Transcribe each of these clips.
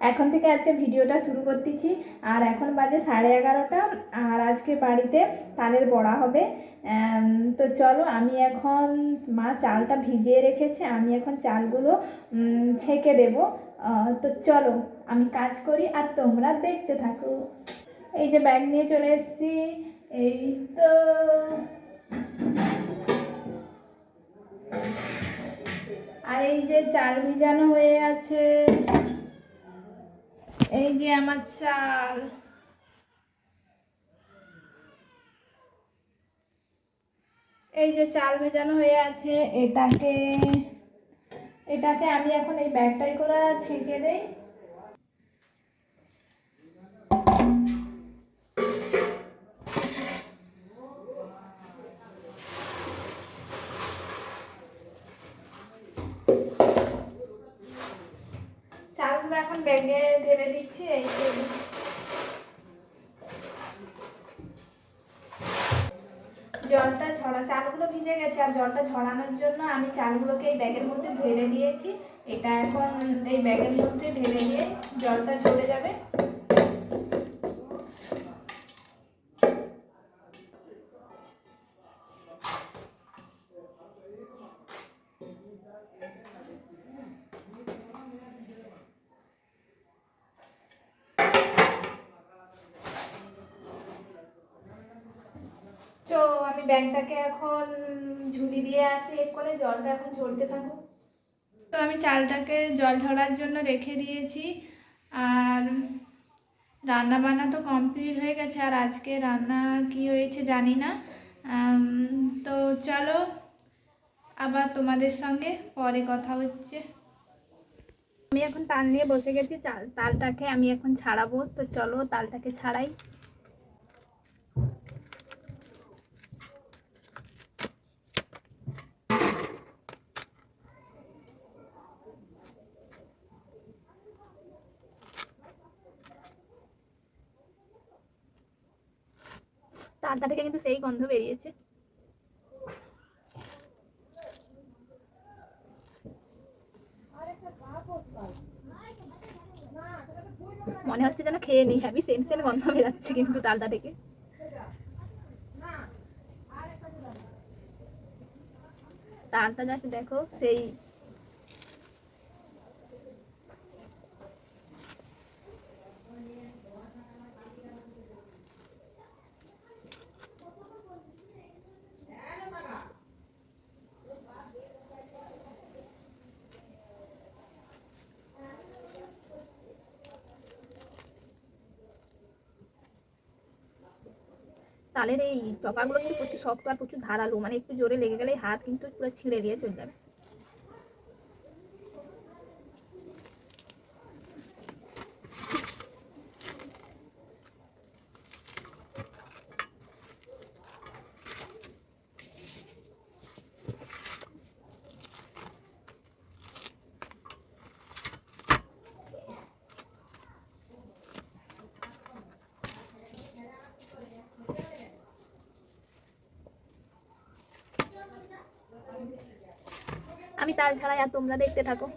এখন থেকে আজকে ভিডিওটা শুরু করতেছি। আর এখন বাজে 11:30, আর আজকে বাড়িতে তালের বড়া হবে। তো চলো, আমি এখন মা চালটা ভিজিয়ে রেখেছে, আমি এখন চালগুলো ছেঁকে দেব। তো চলো আমি কাজ করি আর তোমরা দেখতে থাকো। এই যে ব্যাগ নিয়ে চলে এসেছি। এই তো আর এই যে চাল ভিজানো হয়ে আছে, এই যে আমার চাল। এই যে চাল ভেজানো হয়ে আছে, এটাকে আমি এখন এই ব্যাগটাই করে ছেঁকে দেই। চালগুলো এখন ব্যাগে ঢেলে দিচ্ছি। এই যে জলটা চালগুলো ভিজে গেছে, আর জলটা ঝরানোর জন্য আমি চালগুলোকে এই ব্যাগের মধ্যে ঢেলে দিয়েছি। এটা এখন এই ব্যাগের মধ্যে ঢেলে দিয়ে জলটা ঝরে যাবে। তো আমি ব্যাগটাকে এখন ঝুলি দিয়ে আসি, এক করে জলটা এখন ঝরতে থাকুক। তো আমি চালটাকে জল ঝরার জন্য রেখে দিয়েছি, আর রান্না বান্না তো কমপ্লিট হয়ে গেছে। আর আজকে রান্না কি হয়েছে জানি না। তো চলো আবার তোমাদের সঙ্গে পরে কথা হচ্ছে। আমি এখন তাল নিয়ে বসে গেছি, তালটাকে আমি এখন ছাড়াবো। তো চলো তালটাকে ছাড়াই। তালটা থেকে কিন্তু সেই গন্ধ বেরিয়েছে। মনে হচ্ছে যেন খেয়ে নিই, হ্যাভি সেন্ট সেন্ট গন্ধ বেরাচ্ছে কিন্তু তালটা থেকে। তালটা জাস্ট দেখো সেই তালের এই চপাগুলো কিন্তু প্রচুর শক্ত আর প্রচুর ধারালো, মানে একটু জোরে লেগে গেলে হাত কিন্তু পুরো ছিঁড়ে দিয়ে চলে যাবে। আমি তাল ছাড়াই আর তোমরা দেখতে থাকো।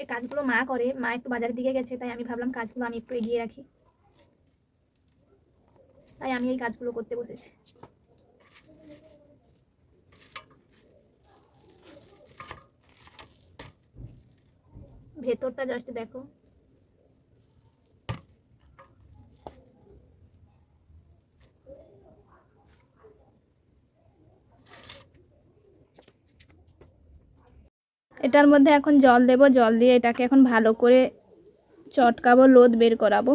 এই কাজগুলো মা করে, মা একটু বাজারের দিকে গেছে, তাই আমি ভাবলাম কাজগুলো আমি একটু এগিয়ে রাখি, তাই আমি এই কাজগুলো করতে বসেছি। ভেতরটা জাস্ট দেখো। এটার মধ্যে এখন জল দেব, জল দিয়ে এটাকে এখন ভালো করে চটকাবো, লোদ বের করাবো।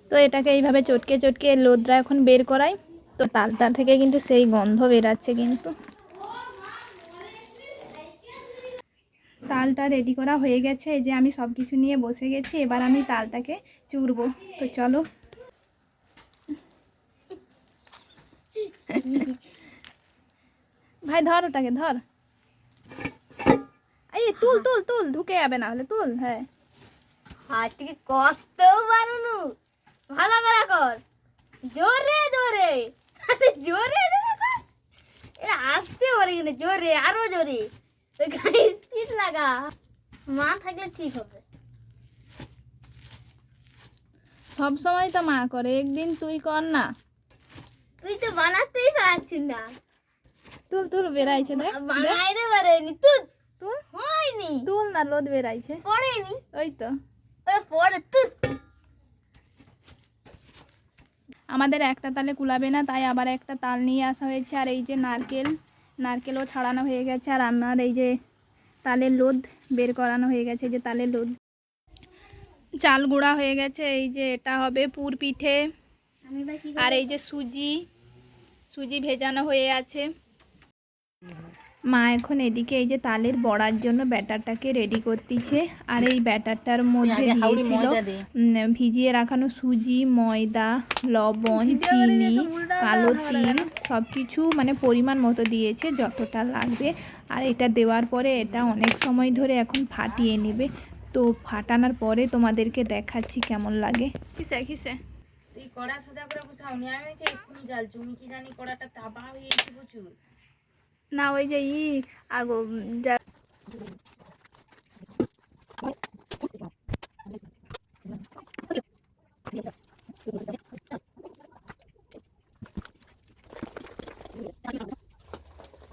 তো এটাকে এইভাবে চটকে চটকে লোদটা এখন বের করাই। তো তালটা থেকে কিন্তু সেই গন্ধ বেরাচ্ছে কিন্তু। তালটা রেডি করা হয়ে গেছে, এই যে আমি সব কিছু নিয়ে বসে গেছি, এবার আমি তালটাকে চুরবো। তো চলো। ভাই ধর, ওটাকে ধর। এই তুল তুল তুল, ঢুকে যাবে না হলে, তুল। হ্যাঁ, হাত থেকে কত বানানো, ভালো করে কর, জোরে জোরে, আরে জোরে জোরে কর, এটা আসতে পারে কিনা, জোরে, আরো জোরে, গাড়ি স্পিড লাগা, মা থাকলে ঠিক হবে। সব সময় তো মা করে, একদিন তুই কর না। তুই তো বানাতেই পারছিস না। তুল তুল, বেরাইছে দেখ। বানাইতে পারেনি তুই, তুল হয়নি, তুল না, লোদ বেরাইছে। পড়েনি, ওই তো ওরা পড়ে তুই। আমাদের একটা তালে কুলাবে না, তাই আবার একটা তাল নিয়ে আসা হয়েছে। আর এই যে নারকেলও ছাড়ানো হয়ে গেছে, আর আমার এই যে তালের লোদ বের করানো হয়ে গেছে, এই যে তালের লোদ। চাল গুঁড়া হয়ে গেছে, এই যে এটা হবে পুর পিঠে। আর এই যে সুজি ভেজানো হয়ে আছে। মা এখন এদিকে এই যে তালের বড়ার জন্য ব্যাটারটাকে রেডি করতেছে। আর এই ব্যাটারটার মধ্যে দিয়েছিল ভিজিয়ে রাখানো সুজি, ময়দা, লবণ, চিনি, কালো তিল, সব কিছু মানে পরিমাণ মতো দিয়েছে, যতটা লাগবে। আর এটা দেওয়ার পরে এটা অনেক সময় ধরে এখন ফাটিয়ে নেবে। তো ফাটানোর পরে তোমাদেরকে দেখাচ্ছি কেমন লাগে। কিসে তুই কড়া সোজা করে বসাওনি, আমি হয়েছে এক্ষুনি জাল তুমি কি জানি কড়াটা তাবা হয়ে গেছে প্রচুর। না, ওই যে আগো যা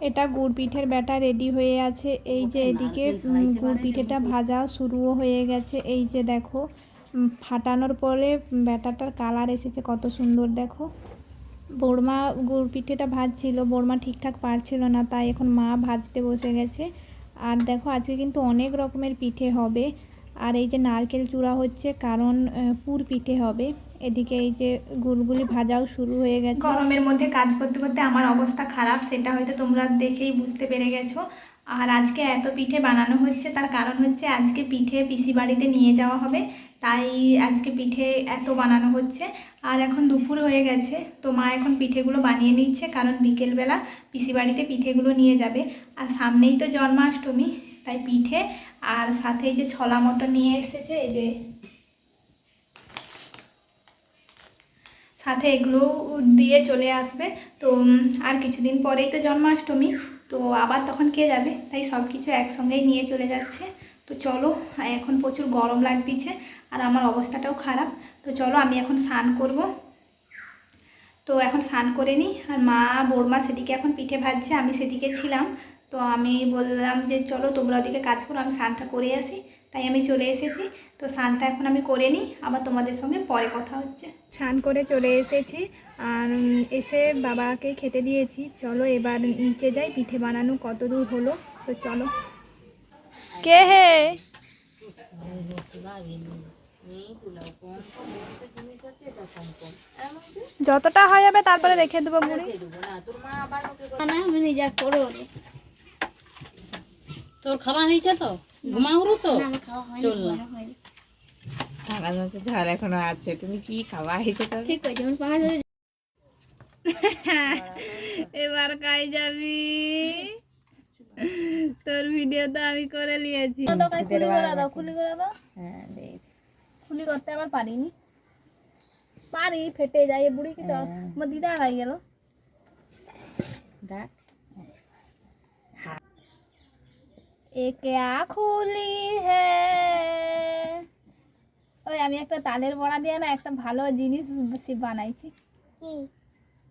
এটা গুড় পিঠের ব্যাটা রেডি হয়ে আছে। এই যে এদিকে গুড় পিঠেটা ভাজা শুরুও হয়ে গেছে। এই যে দেখো ফাটানোর পরে ব্যাটাটার কালার এসেছে কত সুন্দর। দেখো বড়মা গুড় পিঠেটা ভাজছিল, বড়মা ঠিকঠাক পারছিল না, তাই এখন মা ভাজতে বসে গেছে। আর দেখো আজকে কিন্তু অনেক রকমের পিঠে হবে। আর এই যে নারকেল চূড়া হচ্ছে, কারণ পুর পিঠে হবে। এদিকে এই যে গুড়গুলি ভাজাও শুরু হয়ে গেছে। গরমের মধ্যে কাজ করতে করতে আমার অবস্থা খারাপ, সেটা হয়তো তোমরা দেখেই বুঝতে পেরে গেছো। আর আজকে এত পিঠে বানানো হচ্ছে, তার কারণ হচ্ছে আজকে পিঠে পিসি বাড়িতে নিয়ে যাওয়া হবে, তাই আজকে পিঠে এত বানানো হচ্ছে। আর এখন দুপুর হয়ে গেছে, তো মা এখন পিঠেগুলো বানিয়ে নিচ্ছে, কারণ বিকেলবেলা পিসি বাড়িতে পিঠেগুলো নিয়ে যাবে। আর সামনেই তো জন্মাষ্টমী, তাই পিঠে আর সাথে এই যে ছোলা মটর নিয়ে এসেছে, এই যে সাথে এগুলো দিয়ে চলে আসবে। তো আর কিছুদিন পরেই তো জন্মাষ্টমী, তো আবার তখন কে যাবে, তাই সব কিছু একসঙ্গেই নিয়ে চলে যাচ্ছে। তো চলো, এখন প্রচুর গরম লাগতেছে আর আমার অবস্থাটাও খারাপ। তো চলো আমি এখন স্নান করব। তো এখন স্নান করে নিই। আর মা বড়মা সেদিকে এখন পিঠে ভাজছে, আমি সেদিকে ছিলাম। তো আমি বললাম যে চলো তোমরা ওদিকে কাজ করো, আমি স্নানটা করে আসি, তাই আমি চলে এসেছি। তো স্নানটা এখন আমি করে নিই, আবার তোমাদের সঙ্গে পরে কথা হচ্ছে। স্নান করে চলে এসেছি, আর এসে বাবাকে খেতে দিয়েছি। চলো এবার নিচে যাই, পিঠে বানানো কত দূর হলো। তো চলো। কে হে? যতটা হয়ে যাবে তারপরে রেখে দেবো মুড়ি। তোর খাওয়া হয়েছে তো, ঘুমাউরু তো চল না। ঝাল এখনো আছে, তুমি কি খাওয়া হয়েছে? ঠিক আছে, এবার কাই যাবি, তোর ভিডিও তো আমি করে নিয়েছি। খুলি করে দাও, খুলি করে দাও। খুলি করতে আবার পারিনি, পারি ফেটে যায় বুড়ি কি তোর দিদা হারাই গেল। क्या খুলি হে। ওই আমি একটা তালের বড়া দিয়ে না একটা ভালো জিনিস বানাইছি।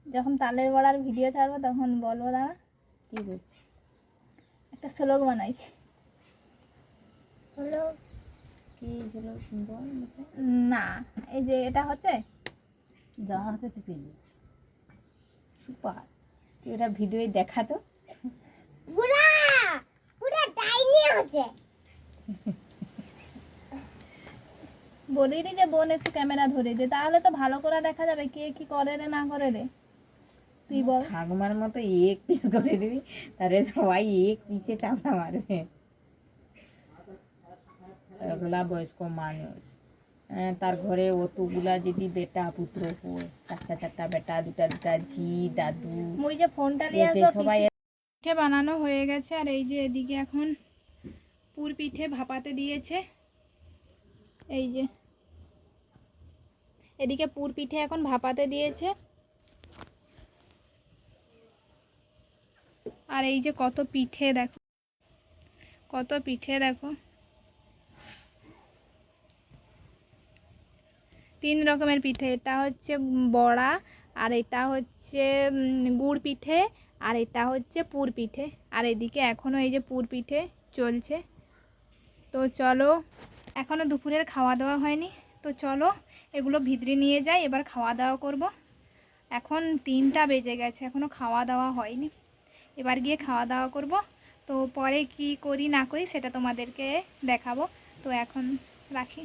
যখন তালের বড়ার ভিডিও ছাড়বো তখন বলবো। দাঁড়া, কি বলছি, একটা শ্লোক বানাইছি। কি ছিল না, এই যে এটা হচ্ছে সুপার, তুই ওটা ভিডিও দেখা তো। বলিনি যে বোন একটু ক্যামেরা ধরে দে, তাহলে তো ভালো করে দেখা যাবে কে কি করে রে না করে রে। তুই বল। ঠাকুমার মতো এক পিস করে দিবি, তাহলে সবাই এক পিসে চাপড়া মারবে। এগুলা বয়স্ক মানুষ, তার ঘরে অতগুলা যদি বেটা পুত্র হয়, চারটা চারটা বেটা, দুটা দুটা ঝি দাদু, মুই যে ফোনটা নিয়ে এতে আসো সবাই পিঠে বানানো হয়ে গেছে। আর এই যে এদিকে এখন পুর পিঠে ভাপাতে দিয়েছে। এই যে এদিকে পুর পিঠে এখন ভাপাতে দিয়েছে। আর এই যে কত পিঠে দেখো, কত পিঠে দেখো, 3 রকমের পিঠে। এটা হচ্ছে বড়া, আর এটা হচ্ছে গুড় পিঠে, আর এটা হচ্ছে পুর পিঠে। আর এদিকে এখনও এই যে পুর পিঠে চলছে। তো চলো, এখনও দুপুরের খাওয়া দাওয়া হয়নি, তো চলো এগুলো ভিতরে নিয়ে যাই, এবার খাওয়া দাওয়া করব। এখন 3টা বেজে গেছে, এখনও খাওয়া দাওয়া হয়নি, এবার গিয়ে খাওয়া দাওয়া করব। তো পরে কি করি না করি সেটা তোমাদেরকে দেখাবো। তো এখন রাখি।